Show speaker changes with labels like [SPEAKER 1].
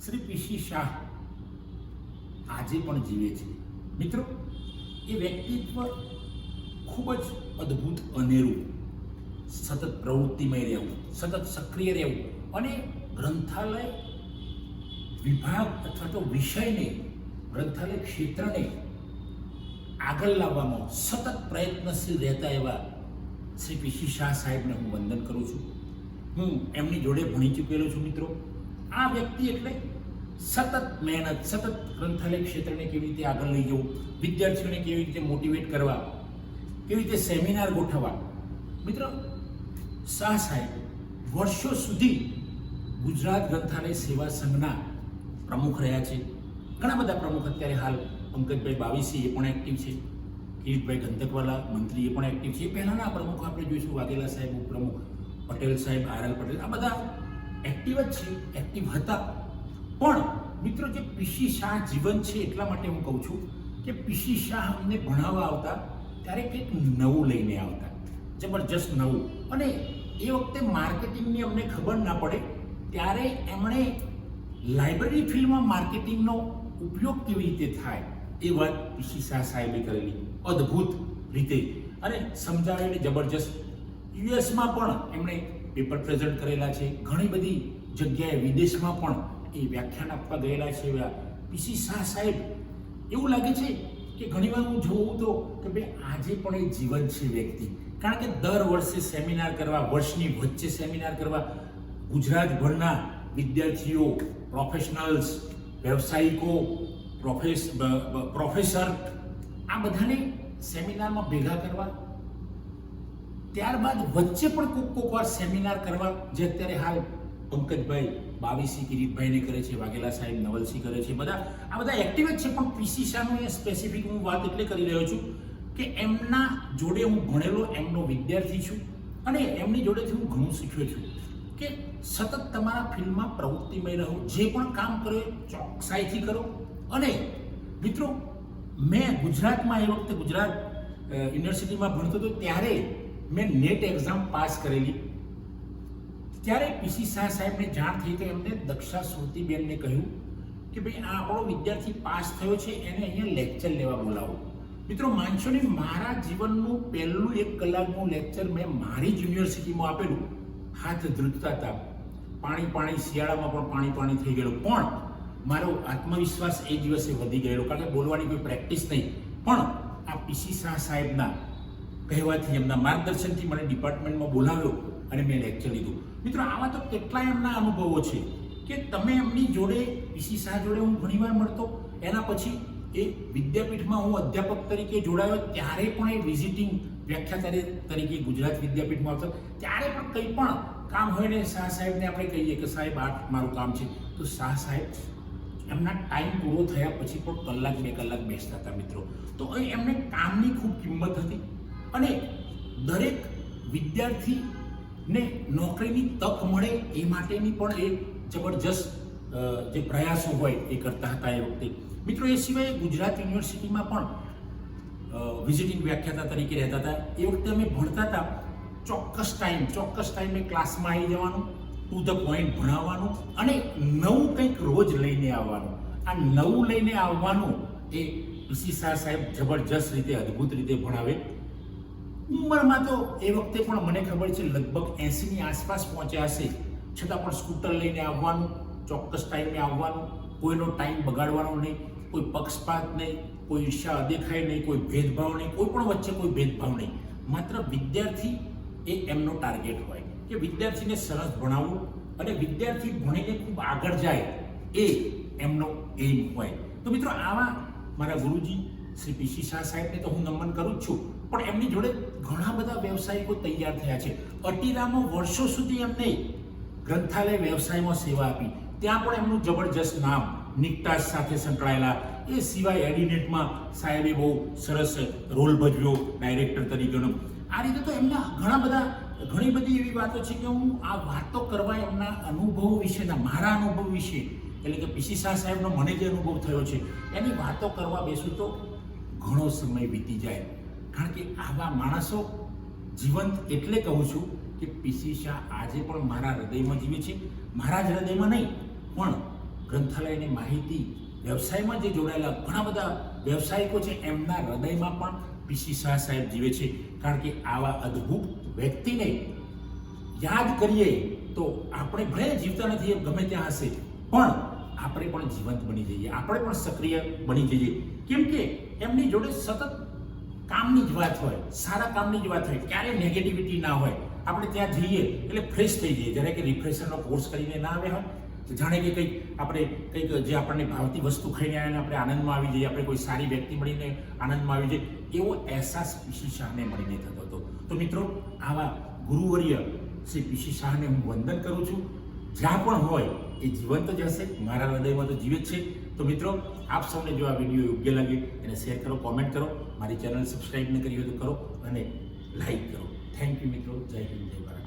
[SPEAKER 1] શ્રી પીસી શાહ આજે પણ જીવે છે મિત્રો. એ વ્યક્તિત્વ ખૂબ જ અદ્ભુત, અનેરું, સતત પ્રવૃત્તિમય રહેવું, સતત સક્રિય રહેવું અને ગ્રંથાલય વિભાગ અથવા તો વિષયને, ગ્રંથાલય ક્ષેત્રને આગળ લાવવામાં સતત પ્રયત્નશીલ રહેતા એવા શ્રી પીસી શાહ સાહેબને હું વંદન કરું છું. હું એમની જોડે ભણી ચૂકેલો છું મિત્રો. આ વ્યક્તિ એટલે સતત મહેનત, સતત ગ્રંથાલય ક્ષેત્રને કેવી રીતે આગળ લઈ જવું, વિદ્યાર્થીઓને કેવી રીતે મોટિવેટ કરવા, કેવી રીતે સેમિનાર ગોઠવવા. મિત્રો, શાહ સાહેબ વર્ષો સુધી ગુજરાત ગ્રંથાલય સેવા સંઘના પ્રમુખ રહ્યા છે. ઘણા બધા પ્રમુખ અત્યારે હાલ પંકજભાઈ બાવીસી એ પણ એક્ટિવ છે, કિરીટભાઈ ગંધકવાલા મંત્રી એ પણ એક્ટિવ છે. પહેલાંના પ્રમુખ આપણે જોઈશું, વાઘેલા સાહેબ ઉપપ્રમુખ, પટેલ સાહેબ, આર.એલ. પટેલ, આ બધા એક્ટિવ જ છે, એક્ટિવ હતા. પણ મિત્રો, જે પીસી શાહ જીવન છે એટલા માટે હું કહું છું કે પીસી શાહ અમને ભણાવવા આવતા ત્યારે કંઈક નવું લઈને આવતા, જબરજસ્ત નવું. અને એ વખતે માર્કેટિંગની અમને ખબર ના પડે ત્યારે એમણે લાઇબ્રેરી ફિલ્ડમાં માર્કેટિંગનો ઉપયોગ કેવી રીતે થાય એ વાત પીસી શાહ સાહેબે કરેલી અદ્ભુત રીતે અને સમજાવેલી જબરજસ્ત. યુએસમાં પણ એમણે પેપર પ્રેઝન્ટ કરેલા છે, ઘણી બધી જગ્યાએ વિદેશમાં પણ એ વ્યાખ્યાન આપવા ગયેલા છે. એવા પીસી શાહ સાહેબ, એવું લાગે છે કે ઘણીવાર હું જોઉં તો કે ભાઈ આજે પણ એ જીવન છે વ્યક્તિ. કારણ કે દર વર્ષે સેમિનાર કરવા, વર્ષની વચ્ચે સેમિનાર કરવા, ગુજરાતભરના વિદ્યાર્થીઓ, પ્રોફેશનલ્સ, વ્યવસાયિકો, પ્રોફેસર, આ બધાને સેમિનારમાં ભેગા કરવા, ત્યારબાદ વચ્ચે પણ કોક વાર સેમિનાર કરવા, જે અત્યારે હાલ પંકજભાઈ બાવીસી કિરીટભાઈને કરે છે, વાઘેલા સાહેબ નવલસી કરે છે, આ બધા એક્ટિવ જ છે. પણ પીસી શાહનું એ સ્પેસિફિક હું વાત એટલે કરી રહ્યો છું કે એમના જોડે હું ભણેલો, એમનો વિદ્યાર્થી છું અને એમની જોડેથી હું ઘણું શીખ્યો છું કે સતત તમારા ફિલ્ડમાં પ્રવૃત્તિમય રહો, જે પણ કામ કરો એ ચોકસાઈથી કરો. અને મિત્રો, મેં ગુજરાતમાં એ વખતે ગુજરાત યુનિવર્સિટીમાં ભણતો હતો ત્યારે મેં નેટ એક્ઝામ પાસ કરેલી. ત્યારે પીસી શાહ સાહેબને જાણ થઈ તો એમને દક્ષા શ્રુતિબેનને કહ્યું કે ભાઈ આ આપણો વિદ્યાર્થી પાસ થયો છે, એને અહીંયા લેક્ચર લેવા બોલાવો. મિત્રો, માનશો ને, મારા જીવનનું પહેલું 1 કલાકનું લેક્ચર મેં મારી જ યુનિવર્સિટીમાં આપેલું. હાથ ધ્રુજતા હતા, પાણી, શિયાળામાં પણ પાણી થઈ ગયેલું. પણ મારો આત્મવિશ્વાસ એ દિવસે વધી ગયેલો, કારણ કે બોલવાની કોઈ પ્રેક્ટિસ નહીં. પણ આ પીસી શાહ સાહેબના કહેવાથી, એમના માર્ગદર્શનથી મને ડિપાર્ટમેન્ટમાં બોલાવ્યો અને મેં લેક્ચર લીધું. મિત્રો, આવા તો કેટલાય એમના અનુભવો છે કે તમે એમની જોડે, પીસી શાહ જોડે હું ઘણીવાર મળતો. એના પછી એ વિદ્યાપીઠમાં હું અધ્યાપક તરીકે જોડાયો ત્યારે પણ એ વિઝિટિંગ વ્યાખ્યાતા તરીકે ગુજરાત વિદ્યાપીઠમાં આવતો. ત્યારે પણ કંઈ પણ કામ હોય ને શાહ સાહેબને આપણે કહીએ કે સાહેબ આ મારું કામ છે, તો શાહ સાહેબ એમના ટાઈમ પૂરો થયા પછી પણ કલાક 2 કલાક બેસતા હતા મિત્રો. તો એમને કામની ખૂબ કિંમત હતી અને દરેક વિદ્યાર્થીને નોકરીની તક મળે એ માટેની પણ એ જબરજસ્ત જે પ્રયાસો હોય એ કરતા હતા એ વખતે. મિત્રો, એ સિવાય ગુજરાત યુનિવર્સિટીમાં પણ વિઝિટિંગ વ્યાખ્યાતા તરીકે રહેતા હતા. એ વખતે અમે ભણતા હતા, ચોક્કસ ટાઈમે ક્લાસમાં આવી જવાનું, ટુ ધ પોઈન્ટ ભણાવવાનું અને નવું કંઈક રોજ લઈને આવવાનું. આ નવું લઈને આવવાનું એ પીસી શાહ સાહેબ જબરજસ્ત રીતે, અદ્ભુત રીતે ભણાવે. ઉંમરમાં તો એ વખતે પણ મને ખબર છે લગભગ 80ની આસપાસ પહોંચ્યા હશે, છતાં પણ સ્કૂટર લઈને આવવાનું, ચોક્કસ ટાઈમે આવવાનું, કોઈનો ટાઈમ બગાડવાનો નહીં, કોઈ પક્ષપાત નહીં, કોઈ ઈર્ષા અદેખાય નહીં, કોઈ ભેદભાવ નહીં, કોઈ પણ વચ્ચે કોઈ ભેદભાવ નહીં. માત્ર વિદ્યાર્થી એ એમનો ટાર્ગેટ હોય કે વિદ્યાર્થીને સરસ ભણાવવું અને વિદ્યાર્થી ભણીને ખૂબ આગળ જાય એ એમનો એમ હોય. તો મિત્રો, આવા મારા ગુરુજી શ્રી પીસી શાહ સાહેબને તો હું નમન કરું જ છું, પણ એમની જોડે ઘણા બધા વ્યવસાયિકો તૈયાર થયા છે. અટીરામાં વર્ષો સુધી એમને ગ્રંથાલય વ્યવસાયમાં સેવા આપી. ત્યાં પણ એમનું જબરજસ્ત નામ, નિકટાસ સાથે સંકળાયેલા. એ સિવાય એડિનેટમાં સાહેબે બહુ સરસ રોલ ભજવ્યો ડાયરેક્ટર તરીકેનો. આ રીતે તો એમના ઘણી બધી એવી વાતો છે કે હું આ વાતો કરવા એમના અનુભવ વિશેના, મારા અનુભવ વિશે, એટલે કે પીસી શાહ સાહેબનો મને જે અનુભવ થયો છે એની વાતો કરવા બેસું તો ઘણો સમય વીતી જાય. કારણ કે આવા માણસો જીવંત એટલે કહું છું કે પીસી શાહ આજે પણ મારા હૃદયમાં જીવે છે. મારા જ હૃદયમાં નહીં, પણ ગ્રંથાલયની માહિતી, વ્યવસાયમાં જે જોડાયેલા ઘણા બધા વ્યવસાયિકો છે એમના હૃદયમાં પણ પીસી શાહ સાહેબ જીવે છે. કારણ કે આવા અદ્ભુત વ્યક્તિને યાદ કરીએ તો આપણે ભલે જીવતા નથી, ગમે ત્યાં હશે, પણ આપણે પણ જીવંત બની જઈએ, આપણે પણ સક્રિય બની જઈએ. કેમ કે એમની જોડે સતત કામની જ વાત હોય, સારા કામની જ વાત હોય, ક્યારેય નેગેટિવિટી ના હોય. આપણે ત્યાં જઈએ એટલે ફ્રેશ થઈ જઈએ. જ્યારે કે રિફ્રેશરનો કોર્સ કરીને ના આવ્યા હોય, જાણે કે કંઈક આપણે કંઈક જે આપણને ભાવતી વસ્તુ ખાઈને આવ્યા આપણે આનંદમાં આવી જઈએ, આપણે કોઈ સારી વ્યક્તિ મળીને આનંદમાં આવી જઈએ, એવો અહેસાસ પીસી શાહને મળીને થતો હતો. તો મિત્રો, આવા ગુરુવર્ય શ્રી પીસી શાહને હું વંદન કરું છું. જ્યાં પણ હોય એ જીવંત જ હશે, મારા હૃદયમાં તો જીવિત છે. તો મિત્રો, આપ સૌને જો આ વિડીયો યોગ્ય લાગે એને શેર કરો, કોમેન્ટ કરો, મારી ચેનલ સબસ્ક્રાઈબ ન કરી હોય તો કરો અને લાઈક કરો. થેન્ક યુ મિત્રો. જય હિન્દ, જય ભારત.